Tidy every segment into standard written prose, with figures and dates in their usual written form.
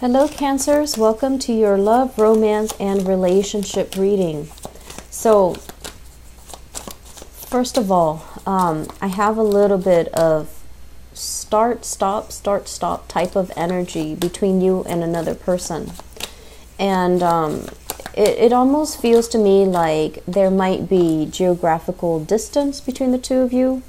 Hello, Cancers. Welcome to your love, romance, and relationship reading. So, first of all, I have a little bit of start, stop type of energy between you and another person. And it almost feels to me like there might be geographical distance between the two of you.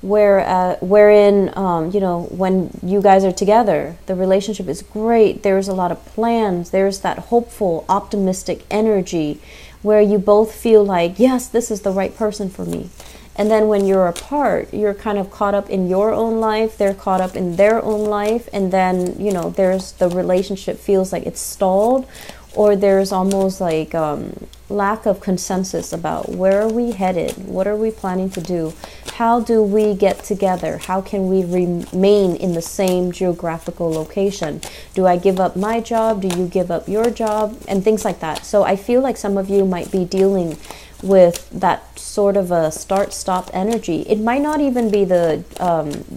Wherein, when you guys are together, the relationship is great. There's a lot of plans. There's that hopeful, optimistic energy where you both feel like, yes, this is the right person for me. And then when you're apart, you're kind of caught up in your own life. They're caught up in their own life. And then, there's the relationship feels like it's stalled, or there's almost like lack of consensus about where are we headed, what are we planning to do, how do we get together, how can we remain in the same geographical location, do I give up my job, do you give up your job, and things like that. So I feel like some of you might be dealing with that sort of a start-stop energy. It might not even be the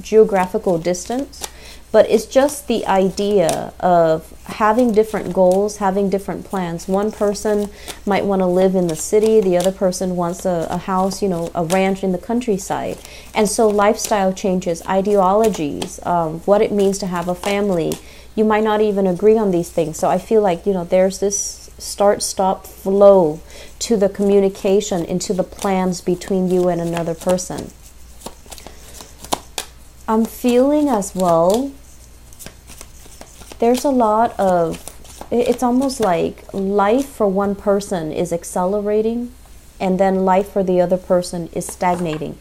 geographical distance, but it's just the idea of having different goals, having different plans. One person might want to live in the city. The other person wants a house, a ranch in the countryside. And so lifestyle changes, ideologies, what it means to have a family. You might not even agree on these things. So I feel like, there's this start-stop flow to the communication, into the plans between you and another person. I'm feeling as well, there's a lot of, it's almost like life for one person is accelerating and then life for the other person is stagnating.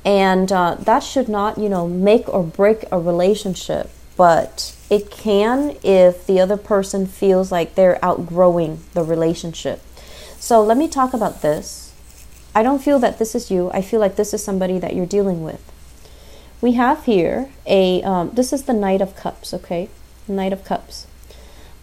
And that should not, make or break a relationship, but it can if the other person feels like they're outgrowing the relationship. So let me talk about this. I don't feel that this is you. I feel like this is somebody that you're dealing with. We have here this is the Knight of Cups, okay? Knight of Cups.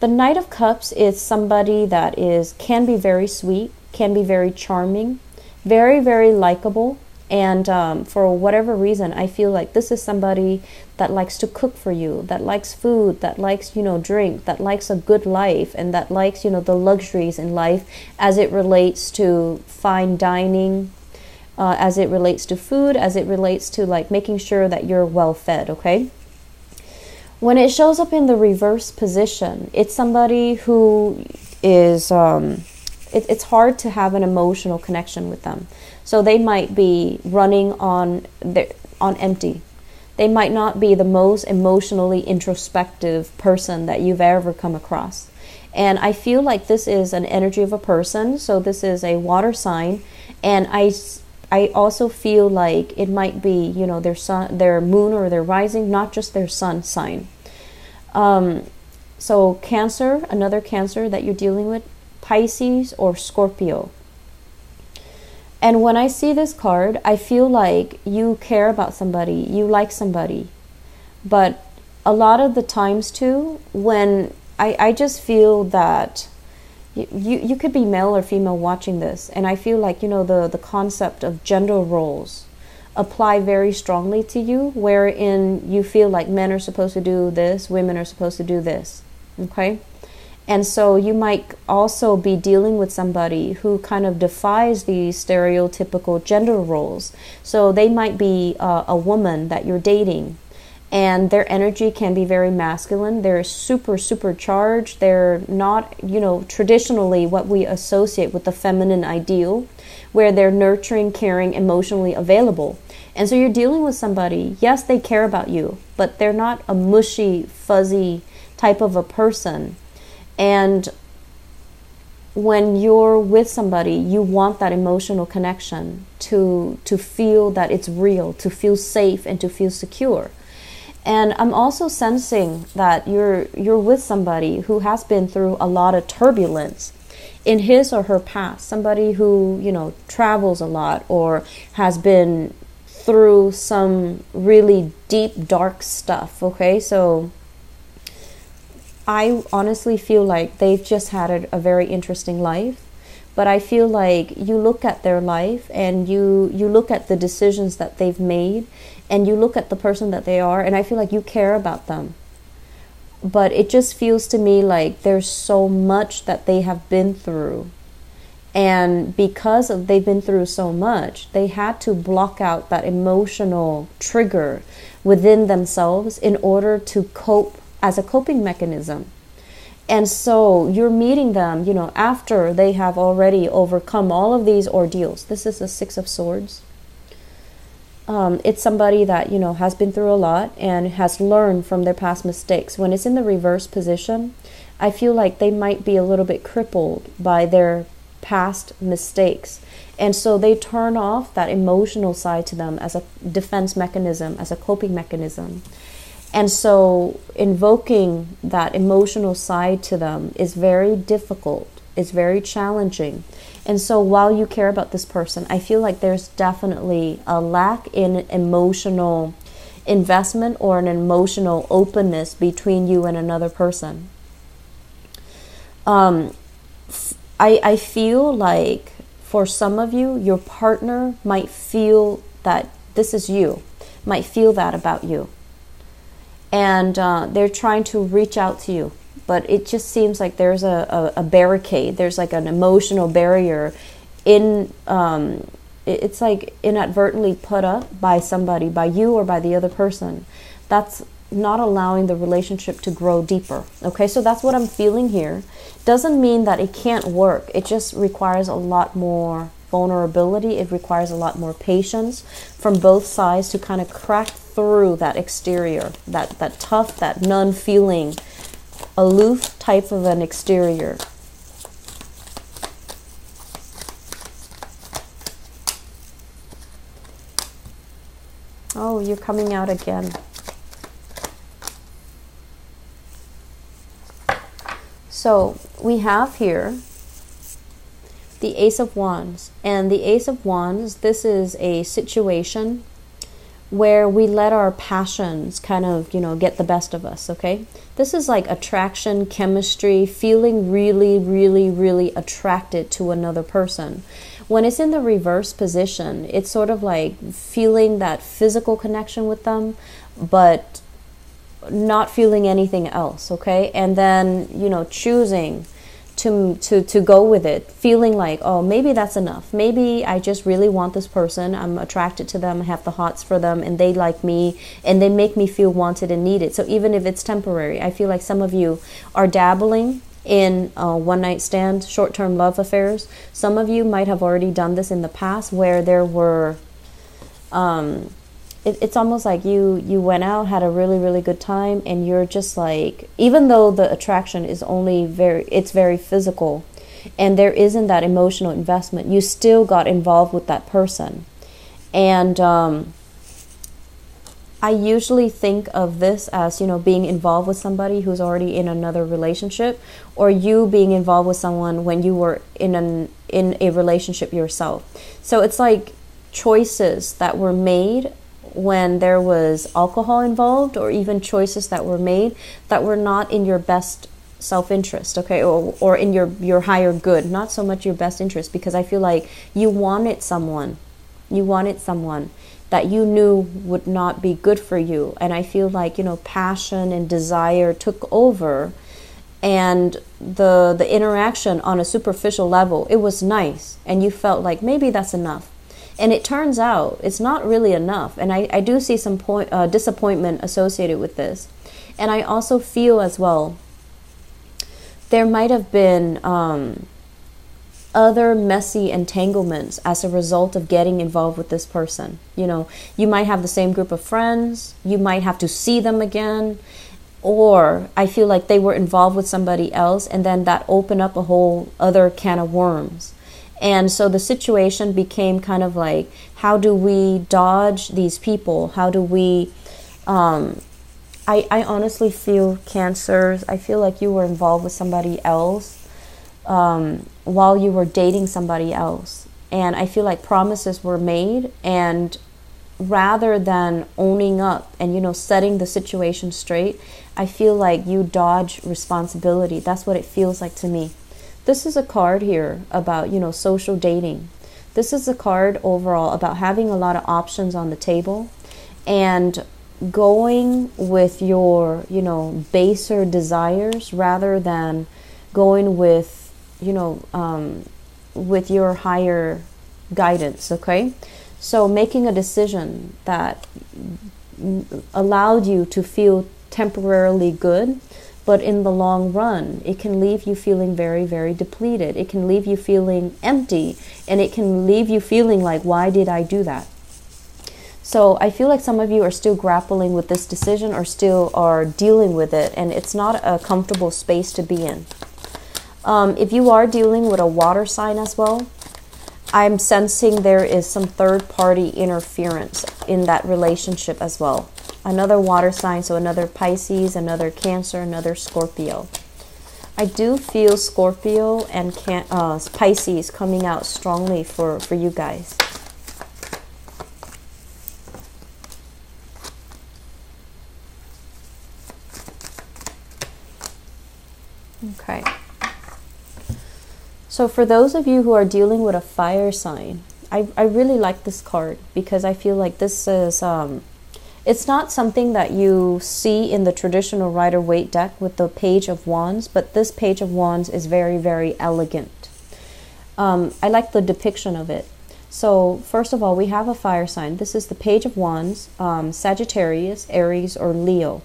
The Knight of Cups is somebody that can be very sweet, can be very charming, very, very likable. And for whatever reason, I feel like this is somebody that likes to cook for you, that likes food, that likes, drink, that likes a good life, and that likes, the luxuries in life as it relates to fine dining, as it relates to food, as it relates to like making sure that you're well fed, okay? When it shows up in the reverse position, it's somebody who is, it's hard to have an emotional connection with them. So they might be running on empty. They might not be the most emotionally introspective person that you've ever come across. And I feel like this is an energy of a person. So this is a water sign. And I also feel like it might be, their sun, their moon, or their rising, not just their sun sign. So Cancer, another Cancer that you're dealing with, Pisces or Scorpio. And when I see this card, I feel like you care about somebody, you like somebody. But a lot of the times too, when I just feel that you could be male or female watching this, and I feel like, the concept of gender roles apply very strongly to you, wherein you feel like men are supposed to do this, women are supposed to do this, okay? And so you might also be dealing with somebody who kind of defies the stereotypical gender roles. So they might be a woman that you're dating, and their energy can be very masculine. They're super, super charged. They're not, traditionally what we associate with the feminine ideal, where they're nurturing, caring, emotionally available. And so you're dealing with somebody, yes, they care about you, but they're not a mushy, fuzzy type of a person. And when you're with somebody, you want that emotional connection to feel that it's real, to feel safe, and to feel secure. And I'm also sensing that you're with somebody who has been through a lot of turbulence in his or her past. Somebody who, travels a lot or has been through some really deep, dark stuff, okay? So I honestly feel like they've just had a very interesting life. But I feel like you look at their life and you look at the decisions that they've made and you look at the person that they are, and I feel like you care about them. but it just feels to me like there's so much that they have been through. And because of they've been through so much, they had to block out that emotional trigger within themselves in order to cope as a coping mechanism. And so you're meeting them, you know, after they have already overcome all of these ordeals. This is the Six of Swords. It's somebody that, you know, has been through a lot and has learned from their past mistakes. When it's in the reverse position, I feel like they might be a little bit crippled by their past mistakes. And so they turn off that emotional side to them as a defense mechanism, as a coping mechanism. And so invoking that emotional side to them is very difficult. It's very challenging. And so while you care about this person, I feel like there's definitely a lack in emotional investment or an emotional openness between you and another person. I feel like for some of you, your partner might feel that this is you, might feel that about you. And they're trying to reach out to you. But it just seems like there's a barricade. There's like an emotional barrier it's like inadvertently put up by somebody, by you or by the other person. That's not allowing the relationship to grow deeper. Okay, so that's what I'm feeling here. Doesn't mean that it can't work. It just requires a lot more vulnerability. It requires a lot more patience from both sides to kind of crack through that exterior, that tough, that non-feeling, aloof type of an exterior. Oh, you're coming out again. So we have here the Ace of Wands. And the Ace of Wands, this is a situation where we let our passions kind of, you know, get the best of us, okay? This is like attraction, chemistry, feeling really, really, really attracted to another person. When it's in the reverse position, it's sort of like feeling that physical connection with them, but not feeling anything else, okay? And then, you know, choosing to go with it, feeling like, oh, maybe that's enough. Maybe I just really want this person. I'm attracted to them. I have the hots for them, and they like me, and they make me feel wanted and needed. So even if it's temporary, I feel like some of you are dabbling in one-night stand, short-term love affairs. Some of you might have already done this in the past, where there were it's almost like you went out, had a really, really good time, and you're just like, even though the attraction is only very physical, and there isn't that emotional investment, you still got involved with that person. And I usually think of this as, you know, being involved with somebody who's already in another relationship, or you being involved with someone when you were in a relationship yourself. So it's like choices that were made when there was alcohol involved, or even choices that were made that were not in your best self-interest, okay, or in your higher good, not so much your best interest, because I feel like you wanted someone that you knew would not be good for you. And I feel like, you know, passion and desire took over, and the interaction on a superficial level, it was nice, and you felt like maybe that's enough. And it turns out it's not really enough. And I do see some disappointment associated with this. And I also feel as well, there might have been other messy entanglements as a result of getting involved with this person. You know, you might have the same group of friends. You might have to see them again. Or I feel like they were involved with somebody else, and then that opened up a whole other can of worms. And so the situation became kind of like, how do we dodge these people? How do we, I honestly feel, Cancers, I feel like you were involved with somebody else while you were dating somebody else. And I feel like promises were made, and rather than owning up and, you know, setting the situation straight, I feel like you dodge responsibility. That's what it feels like to me. This is a card here about, you know, social dating. This is a card overall about having a lot of options on the table, and going with your, baser desires rather than going with, with your higher guidance, okay? So making a decision that allowed you to feel temporarily good, but in the long run, it can leave you feeling very, very depleted. It can leave you feeling empty, and it can leave you feeling like, why did I do that? So I feel like some of you are still grappling with this decision or still are dealing with it, and it's not a comfortable space to be in. If you are dealing with a water sign as well, I'm sensing there is some third-party interference in that relationship as well. Another water sign, so another Pisces, another Cancer, another Scorpio. I do feel Scorpio and Pisces coming out strongly for you guys. Okay. So for those of you who are dealing with a fire sign, I really like this card because I feel like this is, it's not something that you see in the traditional Rider-Waite deck with the Page of Wands, but this Page of Wands is very, very elegant. I like the depiction of it. So first of all, we have a fire sign. This is the Page of Wands, Sagittarius, Aries, or Leo.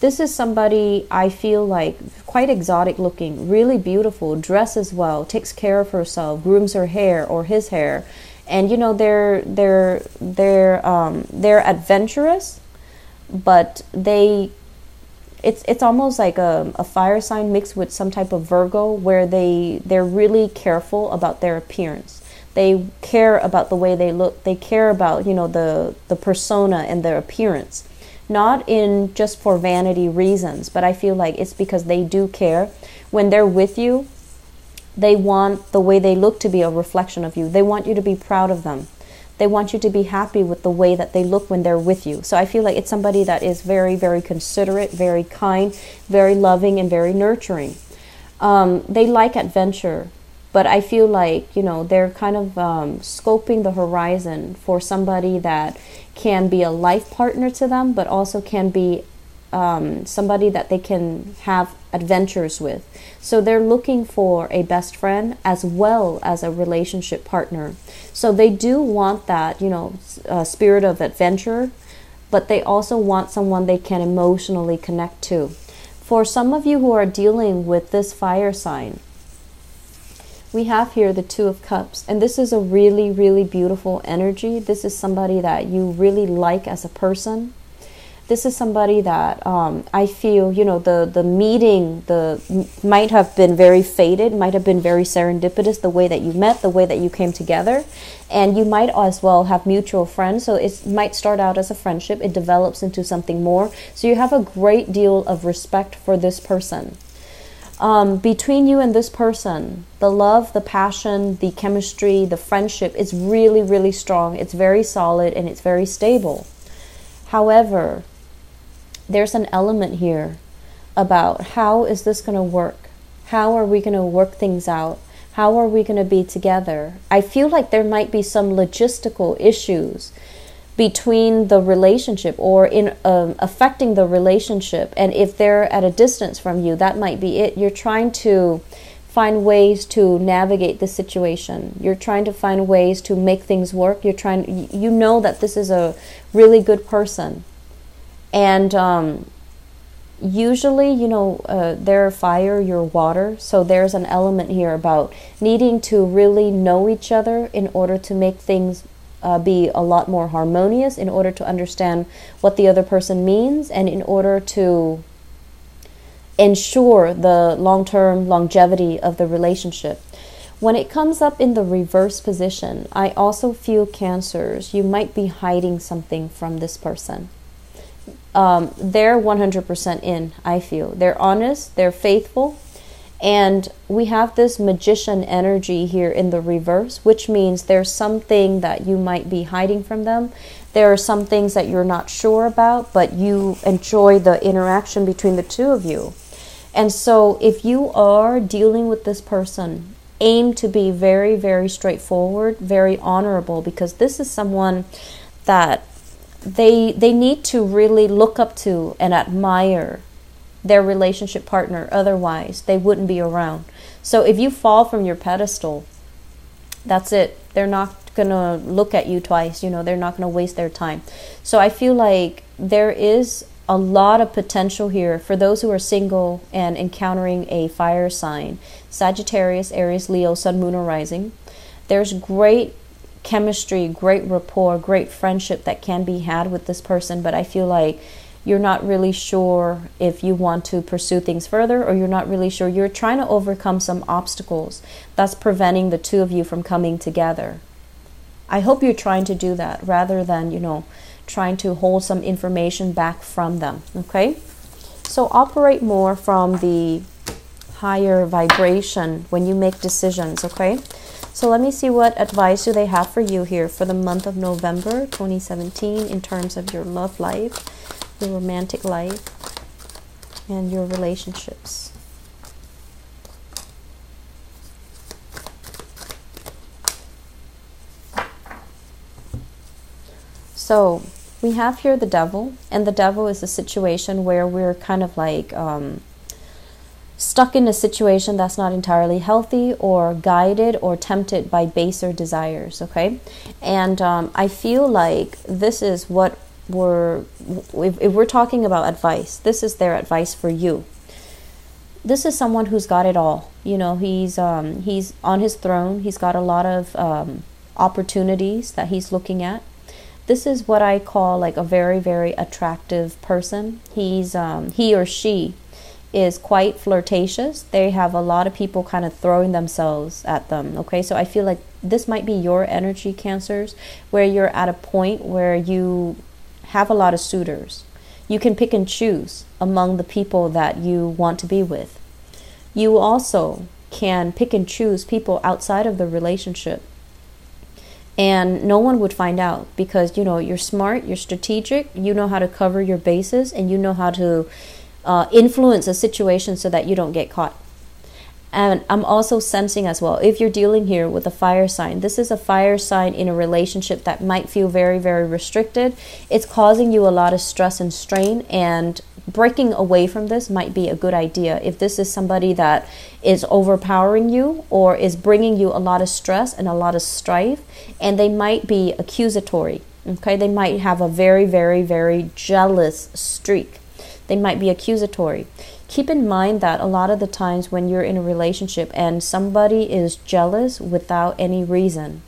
This is somebody I feel like quite exotic looking, really beautiful, dresses well, takes care of herself, grooms her hair or his hair, and they're adventurous, but it's almost like a fire sign mixed with some type of Virgo, where they're really careful about their appearance. They care about the way they look. They care about the persona and their appearance. Not in just for vanity reasons, but I feel like it's because they do care. When they're with you, they want the way they look to be a reflection of you. They want you to be proud of them. They want you to be happy with the way that they look when they're with you. So I feel like it's somebody that is very, very considerate, very kind, very loving, and very nurturing. They like adventure, but I feel like, they're kind of scoping the horizon for somebody that can be a life partner to them, but also can be somebody that they can have adventures with. So they're looking for a best friend as well as a relationship partner. So they do want that, spirit of adventure, but they also want someone they can emotionally connect to. For some of you who are dealing with this fire sign, we have here the Two of Cups, and this is a really, really beautiful energy. This is somebody that you really like as a person. This is somebody that I feel, the meeting might have been very fated, might have been very serendipitous, the way that you met, the way that you came together. And you might as well have mutual friends. So it might start out as a friendship. It develops into something more. So you have a great deal of respect for this person. Between you and this person, the love, the passion, the chemistry, the friendship is really, really strong. It's very solid and it's very stable. However, there's an element here about how is this going to work? How are we going to work things out? How are we going to be together? I feel like there might be some logistical issues between the relationship or in affecting the relationship. And if they're at a distance from you, that might be it. You're trying to find ways to navigate the situation. You're trying to find ways to make things work. You're trying, that this is a really good person. And usually, they're fire, you're water. So there's an element here about needing to really know each other in order to make things be a lot more harmonious, in order to understand what the other person means, and in order to ensure the long-term longevity of the relationship. When it comes up in the reverse position, I also feel Cancers, you might be hiding something from this person. They're 100% in, I feel. They're honest, they're faithful, and we have this magician energy here in the reverse, which means there's something that you might be hiding from them. There are some things that you're not sure about, but you enjoy the interaction between the two of you. And so if you are dealing with this person, aim to be very, very straightforward, very honorable, because this is someone that they need to really look up to and admire their relationship partner. Otherwise, they wouldn't be around. So if you fall from your pedestal, that's it. They're not gonna look at you twice. They're not gonna waste their time. So I feel like there is a lot of potential here for those who are single and encountering a fire sign: Sagittarius, Aries, Leo, Sun, Moon, or Rising. There's great chemistry, great rapport, great friendship that can be had with this person, but I feel like you're not really sure if you want to pursue things further, or you're not really sure. You're trying to overcome some obstacles that's preventing the two of you from coming together. I hope you're trying to do that rather than, trying to hold some information back from them, okay? So operate more from the higher vibration when you make decisions, okay? So let me see what advice do they have for you here for the month of November 2017 in terms of your love life, your romantic life, and your relationships. So we have here the devil, and the devil is a situation where we're kind of like stuck in a situation that's not entirely healthy, or guided or tempted by baser desires, okay? And I feel like this is what if we're talking about advice, this is their advice for you. This is someone who's got it all. He's on his throne. He's got a lot of opportunities that he's looking at. This is what I call like a very, very attractive person. He or she is quite flirtatious. They have a lot of people kind of throwing themselves at them, okay? So I feel like this might be your energy, Cancers, where you're at a point where you have a lot of suitors. You can pick and choose among the people that you want to be with. You also can pick and choose people outside of the relationship, and no one would find out, because you're smart, you're strategic, you know how to cover your bases, and you know how to influence a situation so that you don't get caught. And I'm also sensing as well, if you're dealing here with a fire sign, this is a fire sign in a relationship that might feel very, very restricted. It's causing you a lot of stress and strain, and breaking away from this might be a good idea. If this is somebody that is overpowering you or is bringing you a lot of stress and a lot of strife, and they might be accusatory, okay? They might have a very, very, very jealous streak. They might be accusatory. Keep in mind that a lot of the times when you're in a relationship and somebody is jealous without any reason,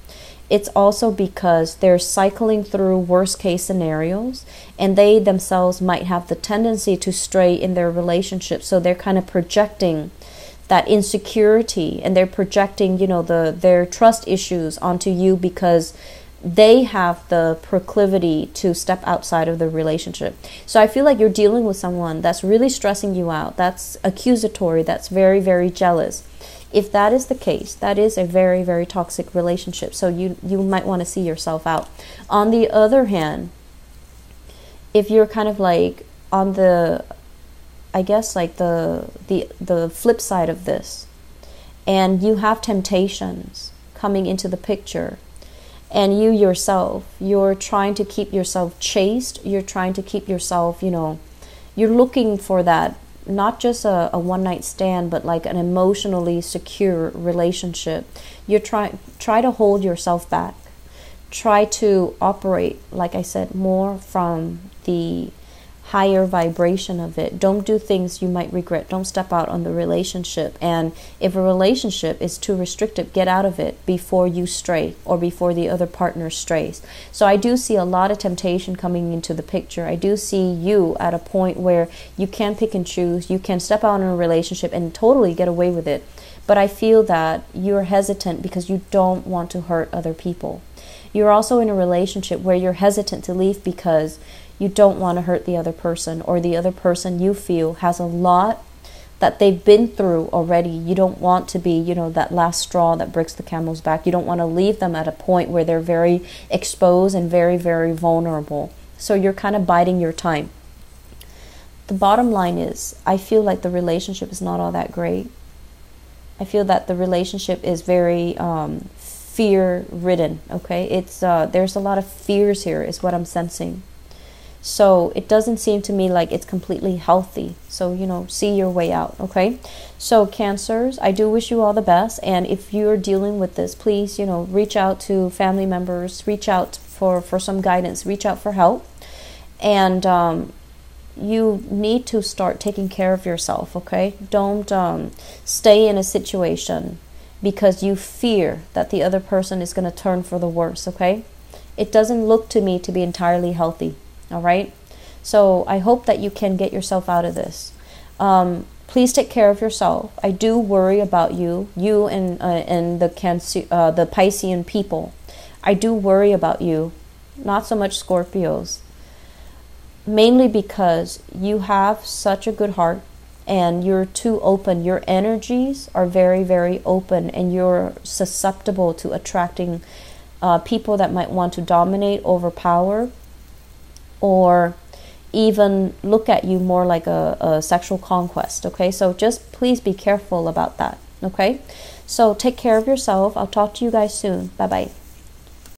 it's also because they're cycling through worst case scenarios, and they themselves might have the tendency to stray in their relationship. So they're kind of projecting that insecurity, and they're projecting, their trust issues onto you, because they have the proclivity to step outside of the relationship. So I feel like you're dealing with someone that's really stressing you out, that's accusatory, that's very, very jealous. If that is the case, that is a very, very toxic relationship. So you might want to see yourself out. On the other hand, if you're kind of like on the, I guess like the flip side of this, and you have temptations coming into the picture, and you yourself, you're trying to keep yourself chaste, you're trying to keep yourself, you're looking for that, not just a one-night stand, but like an emotionally secure relationship. You try to hold yourself back. Try to operate, like I said, more from the higher vibration of it. Don't do things you might regret. Don't step out on the relationship. And if a relationship is too restrictive, get out of it before you stray, or before the other partner strays. So I do see a lot of temptation coming into the picture. I do see you at a point where you can pick and choose. You can step out in a relationship and totally get away with it. But I feel that you're hesitant because you don't want to hurt other people. You're also in a relationship where you're hesitant to leave because you don't want to hurt the other person, or the other person you feel has a lot that they've been through already. You don't want to be, that last straw that breaks the camel's back. You don't want to leave them at a point where they're very exposed and very, very vulnerable. So you're kind of biding your time. The bottom line is, I feel like the relationship is not all that great. I feel that the relationship is very fear-ridden, okay? It's there's a lot of fears here is what I'm sensing. So it doesn't seem to me like it's completely healthy. So, you know, see your way out, okay? So Cancers, I do wish you all the best. And if you're dealing with this, please, you know, reach out to family members, reach out for some guidance, reach out for help. And you need to start taking care of yourself, okay? Don't stay in a situation because you fear that the other person is going to turn for the worse, okay? It doesn't look to me to be entirely healthy, all right? So I hope that you can get yourself out of this. Please take care of yourself. I do worry about you and the Piscean people. I do worry about you, not so much Scorpios. Mainly because you have such a good heart and you're too open. Your energies are very, very open, and you're susceptible to attracting people that might want to dominate, overpower, or even look at you more like a sexual conquest, okay? So just please be careful about that, okay? So take care of yourself. I'll talk to you guys soon. Bye-bye.